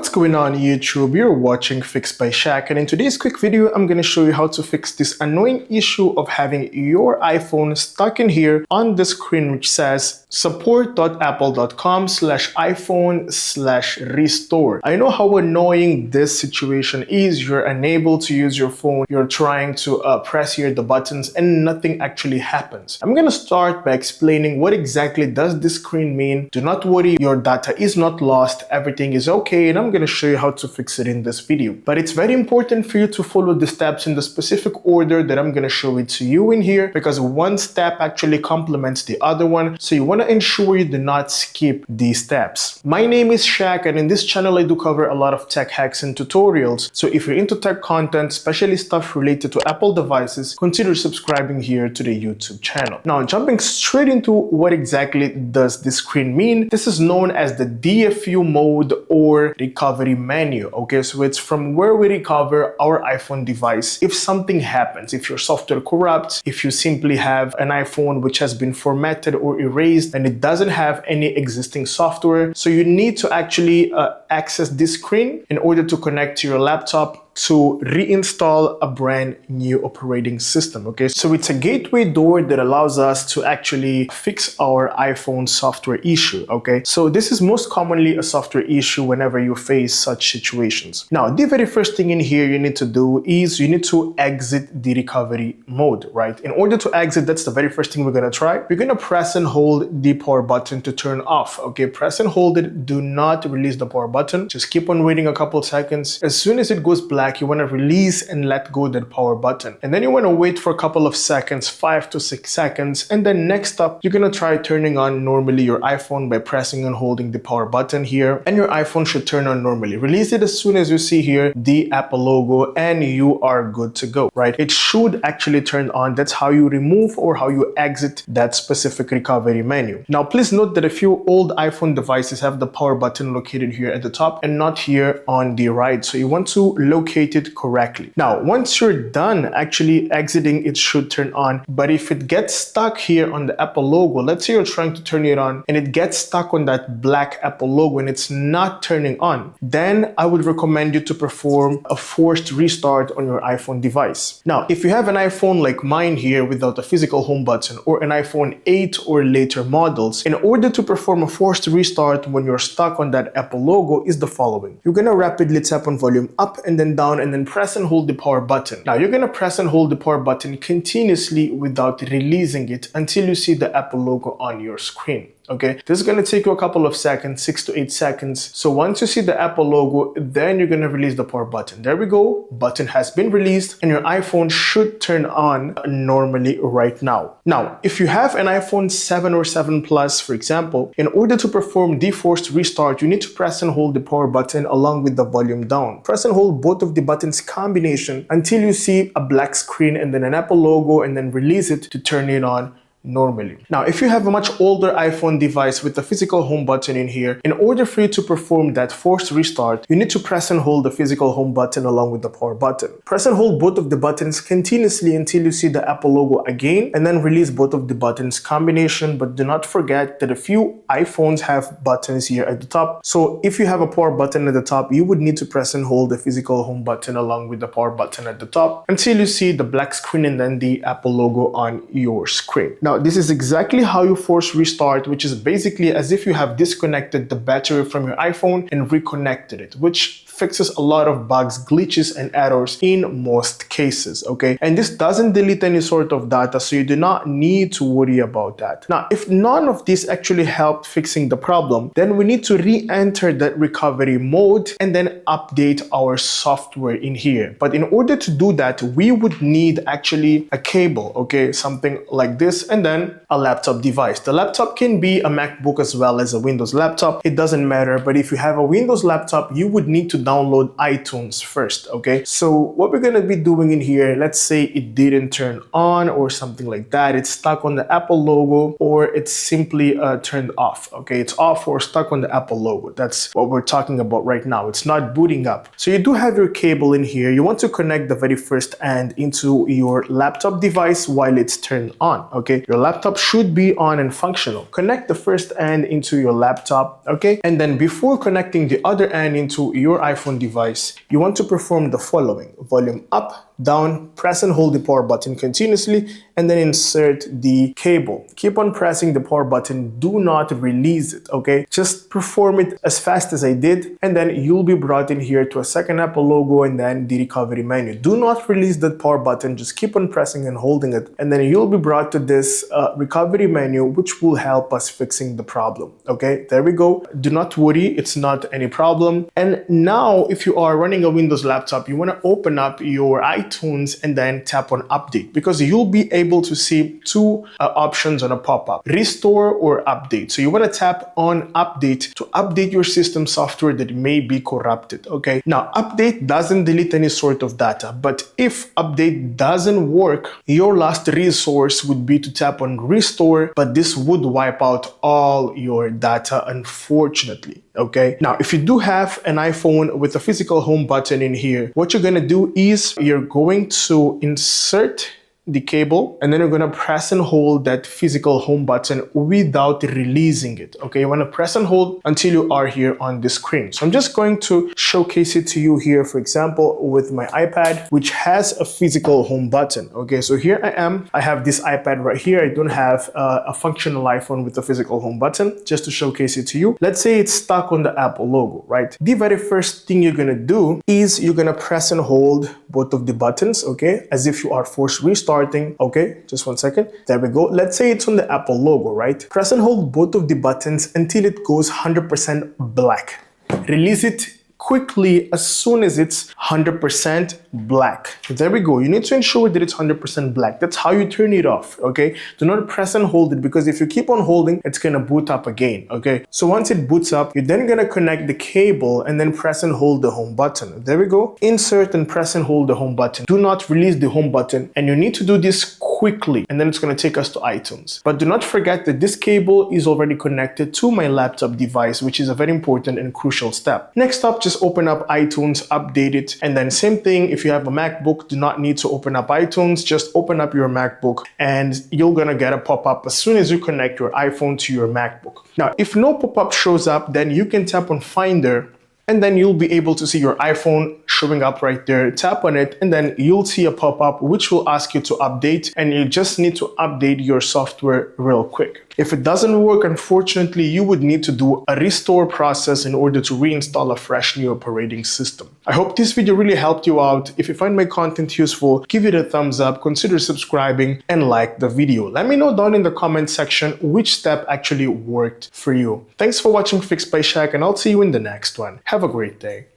What's going on YouTube? You're watching Fixed by Shaq, and in today's quick video I'm going to show you how to fix this annoying issue of having your iPhone stuck in here on the screen which says support.apple.com/iPhone/restore. I know how annoying this situation is. You're unable to use your phone, you're trying to press here the buttons and nothing actually happens. I'm going to start by explaining what exactly does this screen mean. Do not worry, your data is not lost, everything is okay, and I'm going to show you how to fix it in this video. But it's very important for you to follow the steps in the specific order that I'm going to show it to you in here, because one step actually complements the other one, so you want to ensure you do not skip these steps. My name is Shaq, and in this channel I do cover a lot of tech hacks and tutorials, so if you're into tech content, especially stuff related to Apple devices, consider subscribing here to the YouTube channel. Now, jumping straight into what exactly does this screen mean, this is known as the DFU mode or recovery menu. Okay, so it's from where we recover our iPhone device if something happens, if your software corrupts, if you simply have an iPhone which has been formatted or erased and it doesn't have any existing software. So you need to actually access this screen in order to connect to your laptop to reinstall a brand new operating system. Okay, so it's a gateway door that allows us to actually fix our iPhone software issue. Okay, so this is most commonly a software issue whenever you face such situations. Now, the very first thing in here you need to do is you need to exit the recovery mode, right? In order to exit, that's the very first thing we're going to try. We're going to press and hold the power button to turn off. Okay, press and hold it. Do not release the power button. Just keep on waiting a couple seconds. As soon as it goes black, you want to release and let go that power button, and then you want to wait for a couple of seconds, 5 to 6 seconds, and then next up you're going to try turning on normally your iPhone by pressing and holding the power button here, and your iPhone should turn on normally. Release it as soon as you see here the Apple logo and you are good to go, right? It should actually turn on. That's how you remove or how you exit that specific recovery menu. Now please note that a few old iPhone devices have the power button located here at the top and not here on the right, so you want to locate it correctly. Now, once you're done actually exiting, it should turn on. But if it gets stuck here on the Apple logo, let's say you're trying to turn it on and it gets stuck on that black Apple logo and it's not turning on, then I would recommend you to perform a forced restart on your iPhone device. Now, if you have an iPhone like mine here without a physical home button, or an iPhone 8 or later models, in order to perform a forced restart when you're stuck on that Apple logo is the following. You're going to rapidly tap on volume up and then down and then press and hold the power button. Now you're going to press and hold the power button continuously without releasing it until you see the Apple logo on your screen. Okay, this is going to take you a couple of seconds, 6 to 8 seconds. So once you see the Apple logo, then you're going to release the power button. There we go. Button has been released and your iPhone should turn on normally right now. Now, if you have an iPhone 7 or 7 Plus, for example, in order to perform the forced restart, you need to press and hold the power button along with the volume down. Press and hold both of the buttons combination until you see a black screen and then an Apple logo, and then release it to turn it on normally. Now, if you have a much older iPhone device with the physical home button in here, in order for you to perform that forced restart, you need to press and hold the physical home button along with the power button. Press and hold both of the buttons continuously until you see the Apple logo again, and then release both of the buttons combination. But do not forget that a few iPhones have buttons here at the top. So if you have a power button at the top, you would need to press and hold the physical home button along with the power button at the top until you see the black screen and then the Apple logo on your screen. Now, this is exactly how you force restart, which is basically as if you have disconnected the battery from your iPhone and reconnected it, which fixes a lot of bugs, glitches, and errors in most cases. Okay, and this doesn't delete any sort of data, so you do not need to worry about that. Now, if none of this actually helped fixing the problem, then we need to re-enter that recovery mode and then update our software in here. But in order to do that, we would need actually a cable, okay, something like this, and then a laptop device. The laptop can be a MacBook as well as a Windows laptop. It doesn't matter, but if you have a Windows laptop, you would need to download iTunes first. Okay, so what we're going to be doing in here, let's say it didn't turn on or something like that, it's stuck on the Apple logo, or it's simply turned off. Okay, it's off or stuck on the Apple logo. That's what we're talking about right now. It's not booting up. So you do have your cable in here. You want to connect the very first end into your laptop device while it's turned on. Okay, Your laptop should be on and functional. Connect the first end into your laptop, okay? And then before connecting the other end into your iPhone device, you want to perform the following: volume up, down, press and hold the power button continuously, and then insert the cable. Keep on pressing the power button, do not release it, okay? Just perform it as fast as I did, and then you'll be brought in here to a second Apple logo and then the recovery menu. Do not release that power button, just keep on pressing and holding it, and then you'll be brought to this recovery menu, which will help us fixing the problem, okay? There we go. Do not worry, it's not any problem. And now, if you are running a Windows laptop, you want to open up your iTunes and then tap on update, because you'll be able to see two options on a pop-up: restore or update. So you want to tap on update to update your system software that may be corrupted, okay? Now, update doesn't delete any sort of data, but if update doesn't work, your last resource would be to tap on restore, but this would wipe out all your data, unfortunately, okay? Now, if you do have an iPhone with a physical home button in here, what you're gonna do is you're going to insert the cable, and then you're gonna press and hold that physical home button without releasing it, okay? You wanna press and hold until you are here on the screen. So I'm just going to showcase it to you here, for example, with my iPad, which has a physical home button, okay? So here I am, I have this iPad right here. I don't have a functional iPhone with a physical home button, just to showcase it to you. Let's say it's stuck on the Apple logo, right? The very first thing you're gonna do is you're gonna press and hold both of the buttons, okay? As if you are forced restart. Okay, just one second. There we go. Let's say it's on the Apple logo, right? Press and hold both of the buttons until it goes 100% black. Release it quickly as soon as it's 100% black. There we go. You need to ensure that it's 100% black. That's how you turn it off, okay? Do not press and hold it, because if you keep on holding, it's gonna boot up again, okay? So once it boots up, you're then gonna connect the cable and then press and hold the home button. There we go. Insert and press and hold the home button. Do not release the home button, and you need to do this quickly, and then it's gonna take us to iTunes. But do not forget that this cable is already connected to my laptop device, which is a very important and crucial step. Next up, just open up iTunes, update it, and then same thing, if you have a MacBook, do not need to open up iTunes, just open up your MacBook and you're gonna get a pop-up as soon as you connect your iPhone to your MacBook. Now, if no pop-up shows up, then you can tap on Finder, and then you'll be able to see your iPhone showing up right there. Tap on it, and then you'll see a pop-up which will ask you to update, and you just need to update your software real quick. If it doesn't work, unfortunately, you would need to do a restore process in order to reinstall a fresh new operating system. I hope this video really helped you out. If you find my content useful, give it a thumbs up, consider subscribing, and like the video. Let me know down in the comment section which step actually worked for you. Thanks for watching Fix by Shaq, and I'll see you in the next one. Have a great day.